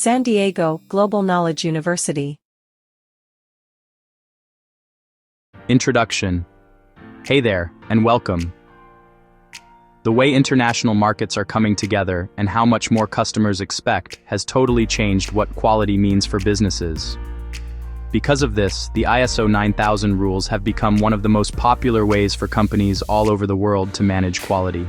San Diego Global Knowledge University. Introduction. Hey there, and welcome. The way international markets are coming together and how much more customers expect has totally changed what quality means for businesses. Because of this, the ISO 9000 rules have become one of the most popular ways for companies all over the world to manage quality.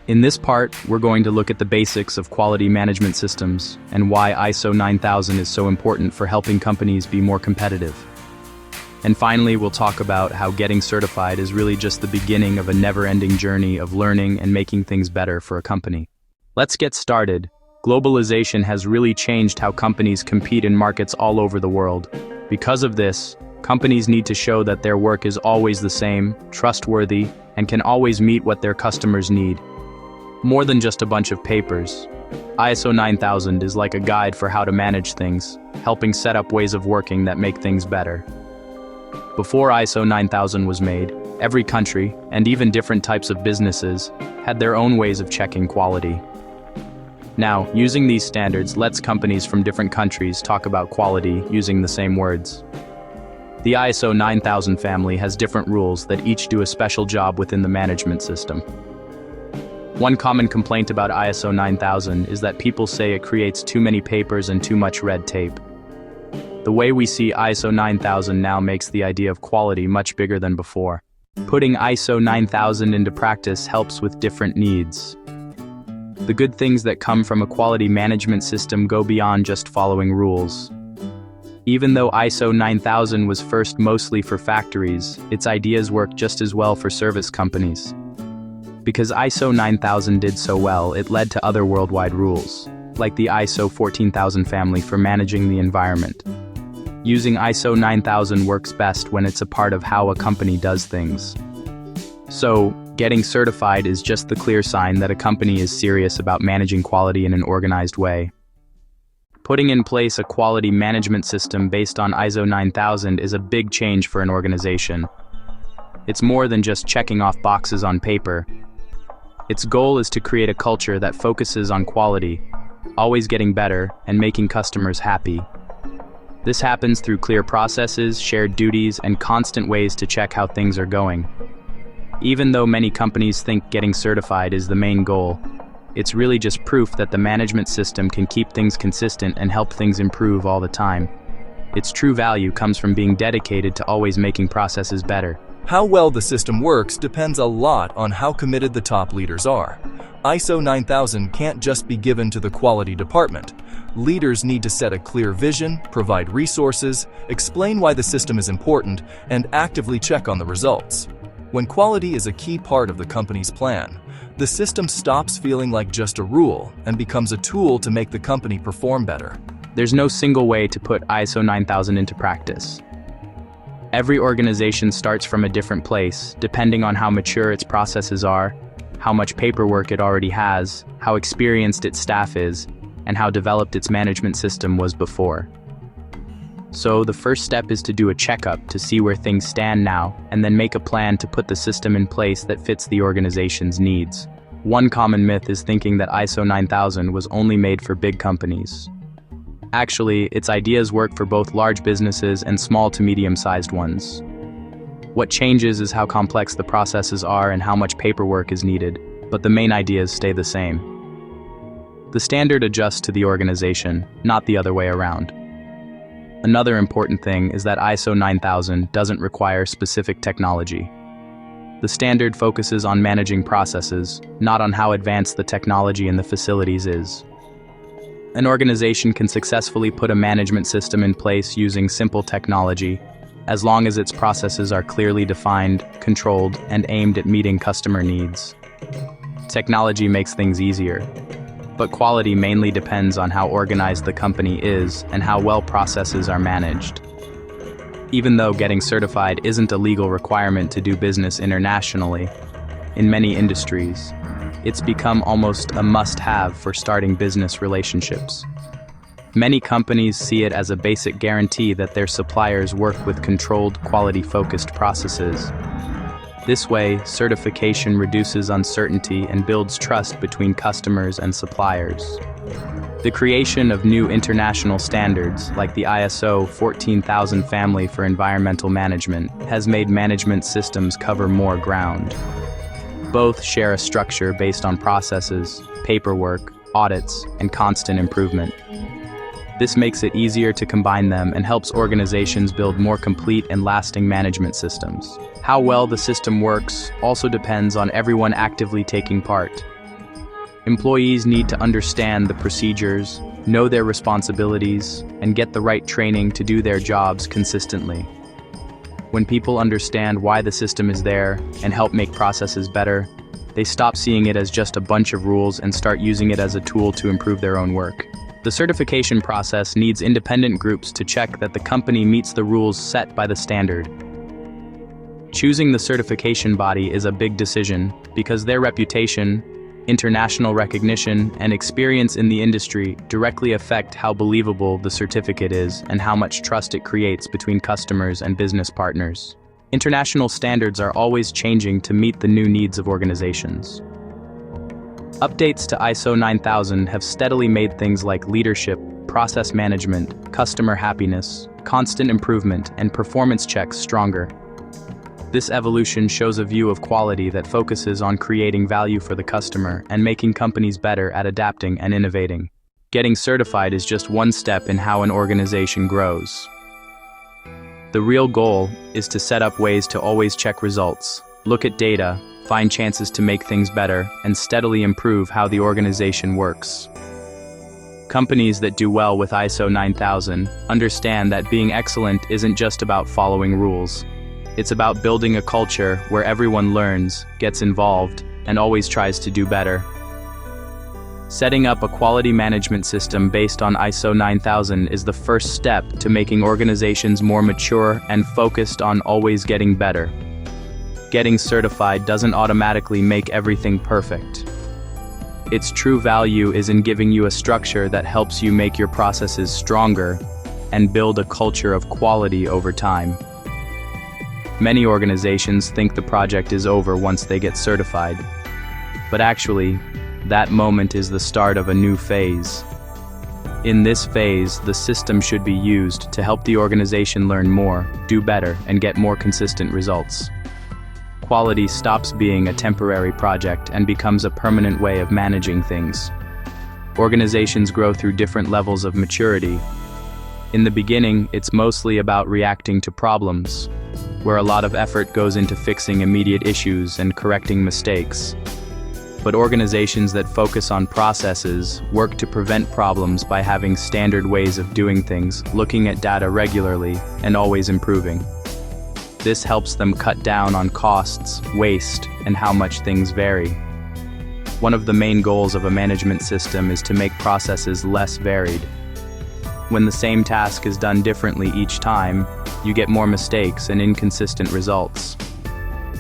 In this part, we're going to look at the basics of quality management systems and why ISO 9000 is so important for helping companies be more competitive. And finally, we'll talk about how getting certified is really just the beginning of a never-ending journey of learning and making things better for a company. Let's get started. Globalization has really changed how companies compete in markets all over the world. Because of this, companies need to show that their work is always the same, trustworthy, and can always meet what their customers need. More than just a bunch of papers, ISO 9000 is like a guide for how to manage things, helping set up ways of working that make things better. Before ISO 9000 was made, every country, and even different types of businesses, had their own ways of checking quality. Now, using these standards lets companies from different countries talk about quality using the same words. The ISO 9000 family has different rules that each do a special job within the management system. One common complaint about ISO 9000 is that people say it creates too many papers and too much red tape. The way we see ISO 9000 now makes the idea of quality much bigger than before. Putting ISO 9000 into practice helps with different needs. The good things that come from a quality management system go beyond just following rules. Even though ISO 9000 was first mostly for factories, its ideas work just as well for service companies. Because ISO 9000 did so well, it led to other worldwide rules, like the ISO 14000 family for managing the environment. Using ISO 9000 works best when it's a part of how a company does things. So, getting certified is just the clear sign that a company is serious about managing quality in an organized way. Putting in place a quality management system based on ISO 9000 is a big change for an organization. It's more than just checking off boxes on paper. Its goal is to create a culture that focuses on quality, always getting better, and making customers happy. This happens through clear processes, shared duties, and constant ways to check how things are going. Even though many companies think getting certified is the main goal, it's really just proof that the management system can keep things consistent and help things improve all the time. Its true value comes from being dedicated to always making processes better. How well the system works depends a lot on how committed the top leaders are. ISO 9000 can't just be given to the quality department. Leaders need to set a clear vision, provide resources, explain why the system is important, and actively check on the results. When quality is a key part of the company's plan, the system stops feeling like just a rule and becomes a tool to make the company perform better. There's no single way to put ISO 9000 into practice. Every organization starts from a different place, depending on how mature its processes are, how much paperwork it already has, how experienced its staff is, and how developed its management system was before. So the first step is to do a checkup to see where things stand now, and then make a plan to put the system in place that fits the organization's needs. One common myth is thinking that ISO 9000 was only made for big companies. Actually, its ideas work for both large businesses and small to medium-sized ones. What changes is how complex the processes are and how much paperwork is needed, but the main ideas stay the same. The standard adjusts to the organization, not the other way around. Another important thing is that ISO 9000 doesn't require specific technology. The standard focuses on managing processes, not on how advanced the technology in the facilities is. An organization can successfully put a management system in place using simple technology, as long as its processes are clearly defined, controlled, and aimed at meeting customer needs. Technology makes things easier, but quality mainly depends on how organized the company is and how well processes are managed. Even though getting certified isn't a legal requirement to do business internationally, in many industries, it's become almost a must-have for starting business relationships. Many companies see it as a basic guarantee that their suppliers work with controlled, quality-focused processes. This way, certification reduces uncertainty and builds trust between customers and suppliers. The creation of new international standards, like the ISO 14000 family for environmental management, has made management systems cover more ground. Both share a structure based on processes, paperwork, audits, and constant improvement. This makes it easier to combine them and helps organizations build more complete and lasting management systems. How well the system works also depends on everyone actively taking part. Employees need to understand the procedures, know their responsibilities, and get the right training to do their jobs consistently. When people understand why the system is there and help make processes better, they stop seeing it as just a bunch of rules and start using it as a tool to improve their own work. The certification process needs independent groups to check that the company meets the rules set by the standard. Choosing the certification body is a big decision because their reputation, international recognition, and experience in the industry directly affect how believable the certificate is and how much trust it creates between customers and business partners. International standards are always changing to meet the new needs of organizations. Updates to ISO 9000 have steadily made things like leadership, process management, customer happiness, constant improvement, and performance checks stronger. This evolution shows a view of quality that focuses on creating value for the customer and making companies better at adapting and innovating. Getting certified is just one step in how an organization grows. The real goal is to set up ways to always check results, look at data, find chances to make things better, and steadily improve how the organization works. Companies that do well with ISO 9000 understand that being excellent isn't just about following rules. It's about building a culture where everyone learns, gets involved, and always tries to do better. Setting up a quality management system based on ISO 9000 is the first step to making organizations more mature and focused on always getting better. Getting certified doesn't automatically make everything perfect. Its true value is in giving you a structure that helps you make your processes stronger and build a culture of quality over time. Many organizations think the project is over once they get certified, but actually, that moment is the start of a new phase. In this phase, the system should be used to help the organization learn more, do better, and get more consistent results. Quality stops being a temporary project and becomes a permanent way of managing things. Organizations grow through different levels of maturity. In the beginning, it's mostly about reacting to problems, where a lot of effort goes into fixing immediate issues and correcting mistakes. But organizations that focus on processes work to prevent problems by having standard ways of doing things, looking at data regularly, and always improving. This helps them cut down on costs, waste, and how much things vary. One of the main goals of a management system is to make processes less varied. When the same task is done differently each time, you get more mistakes and inconsistent results.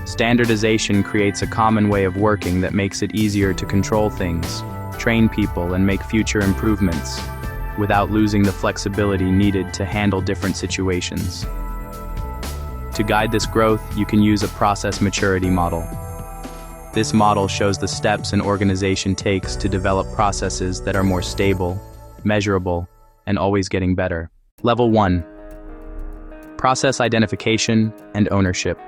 Standardization creates a common way of working that makes it easier to control things, train people, and make future improvements, without losing the flexibility needed to handle different situations. To guide this growth, you can use a process maturity model. This model shows the steps an organization takes to develop processes that are more stable, measurable, and always getting better. Level 1. Process identification and ownership.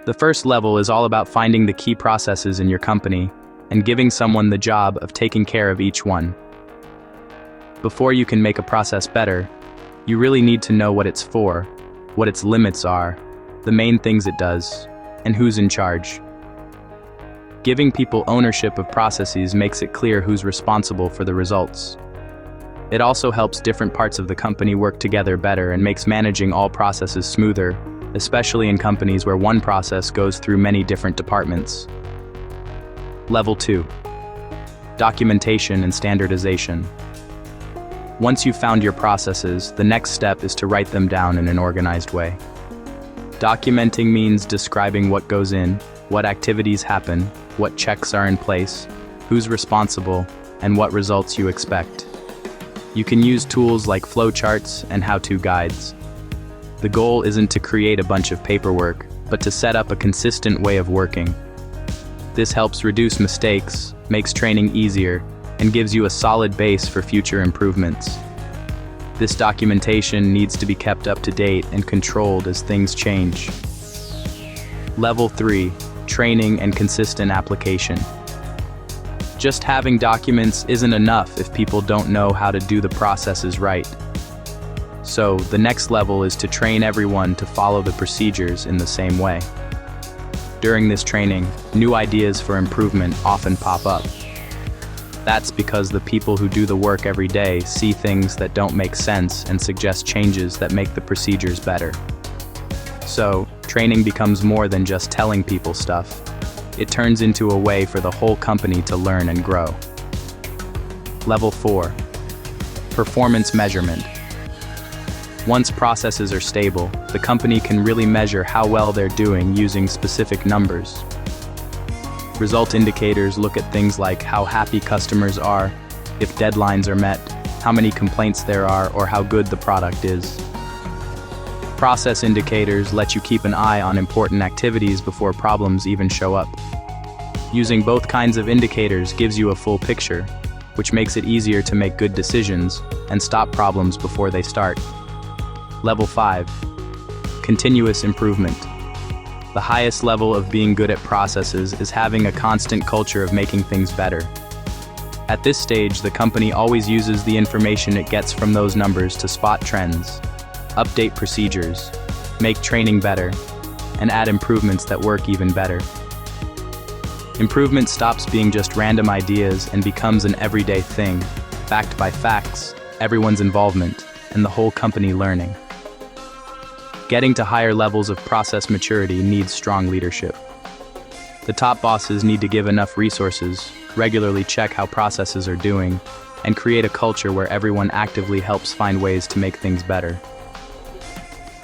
The first level is all about finding the key processes in your company and giving someone the job of taking care of each one. Before you can make a process better, you really need to know what it's for, what its limits are, the main things it does, and who's in charge. Giving people ownership of processes makes it clear who's responsible for the results. It also helps different parts of the company work together better and makes managing all processes smoother, especially in companies where one process goes through many different departments. Level 2. Documentation and standardization. Once you've found your processes, the next step is to write them down in an organized way. Documenting means describing what goes in, what activities happen, what checks are in place, who's responsible, and what results you expect. You can use tools like flowcharts and how-to guides. The goal isn't to create a bunch of paperwork, but to set up a consistent way of working. This helps reduce mistakes, makes training easier, and gives you a solid base for future improvements. This documentation needs to be kept up to date and controlled as things change. Level 3. Training and consistent application. Just having documents isn't enough if people don't know how to do the processes right. So, the next level is to train everyone to follow the procedures in the same way. During this training, new ideas for improvement often pop up. That's because the people who do the work every day see things that don't make sense and suggest changes that make the procedures better. So, training becomes more than just telling people stuff. It turns into a way for the whole company to learn and grow. Level 4. Performance measurement. Once processes are stable, the company can really measure how well they're doing using specific numbers. Result indicators look at things like how happy customers are, if deadlines are met, how many complaints there are, or how good the product is. Process indicators let you keep an eye on important activities before problems even show up. Using both kinds of indicators gives you a full picture, which makes it easier to make good decisions and stop problems before they start. Level 5. Continuous improvement. The highest level of being good at processes is having a constant culture of making things better. At this stage, the company always uses the information it gets from those numbers to spot trends, update procedures, make training better, and add improvements that work even better. Improvement stops being just random ideas and becomes an everyday thing, backed by facts, everyone's involvement, and the whole company learning. Getting to higher levels of process maturity needs strong leadership. The top bosses need to give enough resources, regularly check how processes are doing, and create a culture where everyone actively helps find ways to make things better.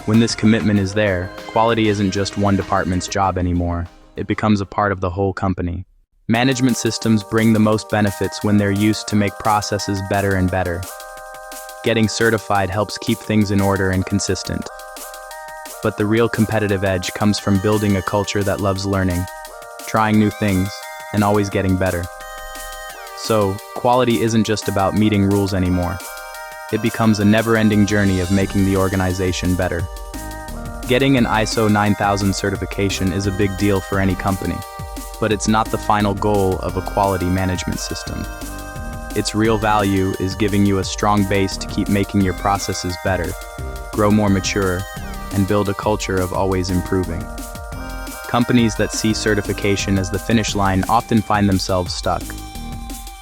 When this commitment is there, quality isn't just one department's job anymore. It becomes a part of the whole company. Management systems bring the most benefits when they're used to make processes better and better. Getting certified helps keep things in order and consistent. But the real competitive edge comes from building a culture that loves learning, trying new things, and always getting better. So, quality isn't just about meeting rules anymore. It becomes a never-ending journey of making the organization better. Getting an ISO 9000 certification is a big deal for any company, but it's not the final goal of a quality management system. Its real value is giving you a strong base to keep making your processes better, grow more mature, and build a culture of always improving. Companies that see certification as the finish line often find themselves stuck.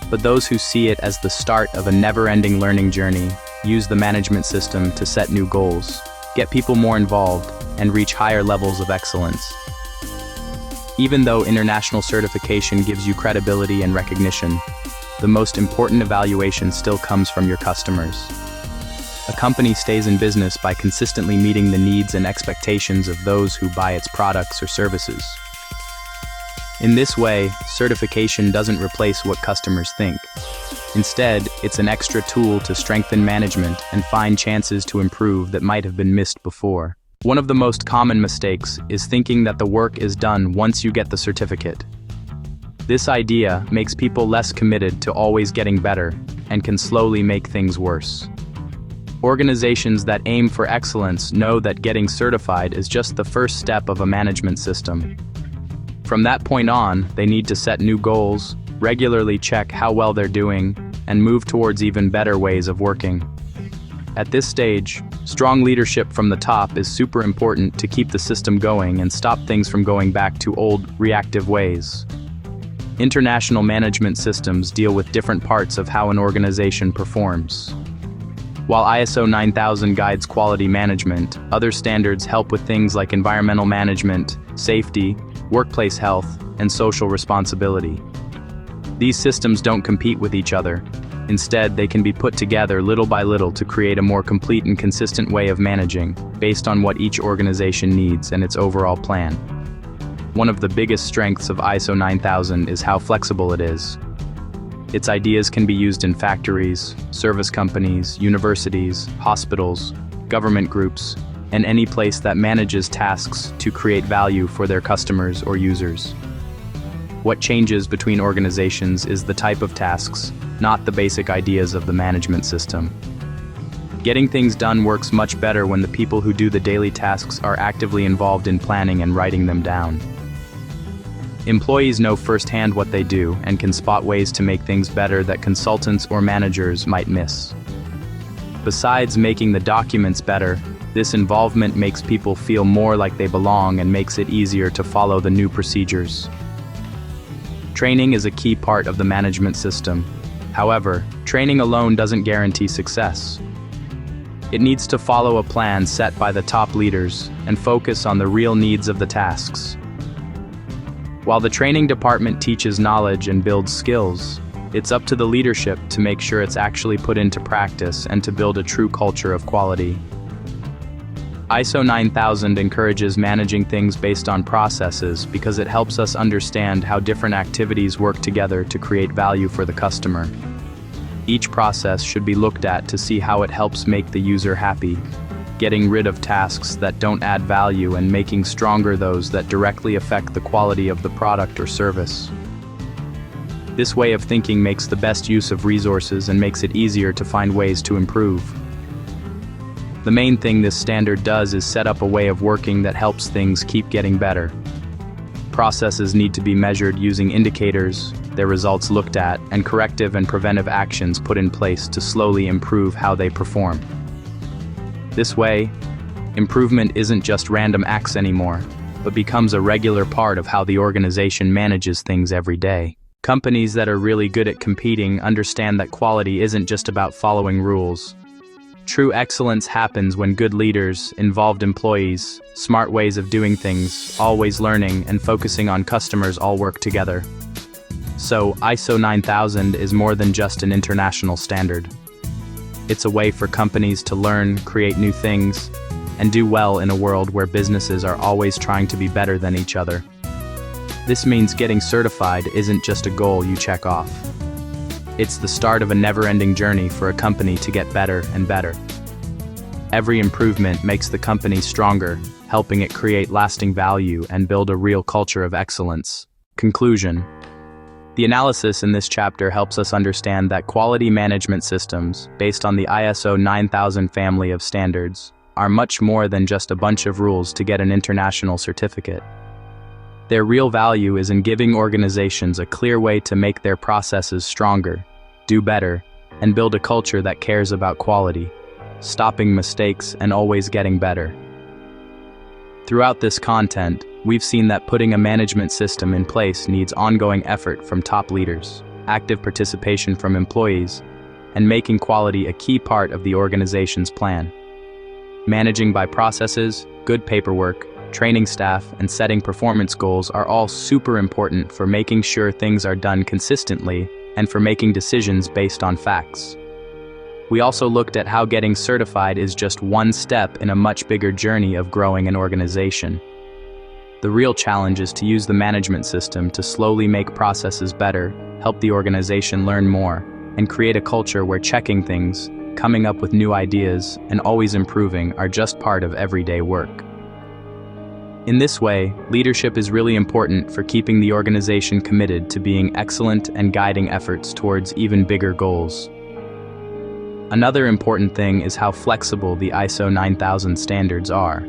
But those who see it as the start of a never-ending learning journey use the management system to set new goals, get people more involved, and reach higher levels of excellence. Even though international certification gives you credibility and recognition, the most important evaluation still comes from your customers. A company stays in business by consistently meeting the needs and expectations of those who buy its products or services. In this way, certification doesn't replace what customers think. Instead, it's an extra tool to strengthen management and find chances to improve that might have been missed before. One of the most common mistakes is thinking that the work is done once you get the certificate. This idea makes people less committed to always getting better and can slowly make things worse. Organizations that aim for excellence know that getting certified is just the first step of a management system. From that point on, they need to set new goals, regularly check how well they're doing, and move towards even better ways of working. At this stage, strong leadership from the top is super important to keep the system going and stop things from going back to old, reactive ways. International management systems deal with different parts of how an organization performs. While ISO 9000 guides quality management, other standards help with things like environmental management, safety, workplace health, and social responsibility. These systems don't compete with each other. Instead, they can be put together little by little to create a more complete and consistent way of managing, based on what each organization needs and its overall plan. One of the biggest strengths of ISO 9000 is how flexible it is. Its ideas can be used in factories, service companies, universities, hospitals, government groups, and any place that manages tasks to create value for their customers or users. What changes between organizations is the type of tasks, not the basic ideas of the management system. Getting things done works much better when the people who do the daily tasks are actively involved in planning and writing them down. Employees know firsthand what they do and can spot ways to make things better that consultants or managers might miss. Besides making the documents better, this involvement makes people feel more like they belong and makes it easier to follow the new procedures. Training is a key part of the management system. However, training alone doesn't guarantee success. It needs to follow a plan set by the top leaders and focus on the real needs of the tasks. While the training department teaches knowledge and builds skills, it's up to the leadership to make sure it's actually put into practice and to build a true culture of quality. ISO 9000 encourages managing things based on processes because it helps us understand how different activities work together to create value for the customer. Each process should be looked at to see how it helps make the user happy, getting rid of tasks that don't add value and making stronger those that directly affect the quality of the product or service. This way of thinking makes the best use of resources and makes it easier to find ways to improve. The main thing this standard does is set up a way of working that helps things keep getting better. Processes need to be measured using indicators, their results looked at, and corrective and preventive actions put in place to slowly improve how they perform. This way, improvement isn't just random acts anymore, but becomes a regular part of how the organization manages things every day. Companies that are really good at competing understand that quality isn't just about following rules. True excellence happens when good leaders, involved employees, smart ways of doing things, always learning, and focusing on customers all work together. So, ISO 9000 is more than just an international standard. It's a way for companies to learn, create new things, and do well in a world where businesses are always trying to be better than each other. This means getting certified isn't just a goal you check off. It's the start of a never-ending journey for a company to get better and better. Every improvement makes the company stronger, helping it create lasting value and build a real culture of excellence. Conclusion. The analysis in this chapter helps us understand that quality management systems, based on the ISO 9000 family of standards, are much more than just a bunch of rules to get an international certificate. Their real value is in giving organizations a clear way to make their processes stronger, do better, and build a culture that cares about quality, stopping mistakes and always getting better. Throughout this content, we've seen that putting a management system in place needs ongoing effort from top leaders, active participation from employees, and making quality a key part of the organization's plan. Managing by processes, good paperwork, training staff, and setting performance goals are all super important for making sure things are done consistently and for making decisions based on facts. We also looked at how getting certified is just one step in a much bigger journey of growing an organization. The real challenge is to use the management system to slowly make processes better, help the organization learn more, and create a culture where checking things, coming up with new ideas, and always improving are just part of everyday work. In this way, leadership is really important for keeping the organization committed to being excellent and guiding efforts towards even bigger goals. Another important thing is how flexible the ISO 9000 standards are.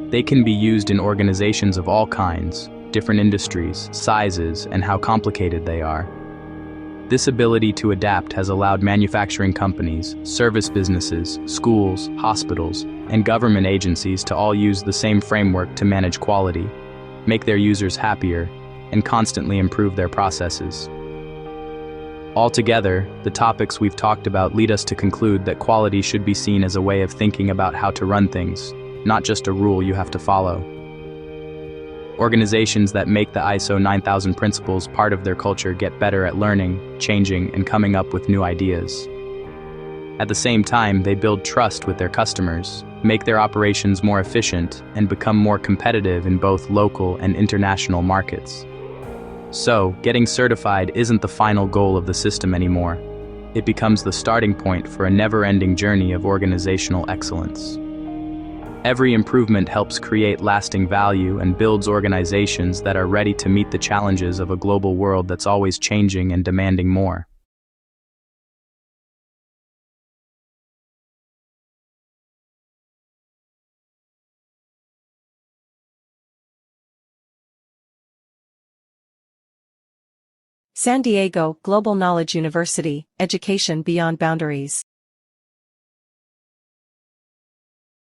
They can be used in organizations of all kinds, different industries, sizes, and how complicated they are. This ability to adapt has allowed manufacturing companies, service businesses, schools, hospitals, and government agencies to all use the same framework to manage quality, make their users happier, and constantly improve their processes. Altogether, the topics we've talked about lead us to conclude that quality should be seen as a way of thinking about how to run things, not just a rule you have to follow. Organizations that make the ISO 9000 principles part of their culture get better at learning, changing, and coming up with new ideas. At the same time, they build trust with their customers, make their operations more efficient, and become more competitive in both local and international markets. So, getting certified isn't the final goal of the system anymore. It becomes the starting point for a never-ending journey of organizational excellence. Every improvement helps create lasting value and builds organizations that are ready to meet the challenges of a global world that's always changing and demanding more. San Diego Global Knowledge University, education beyond boundaries.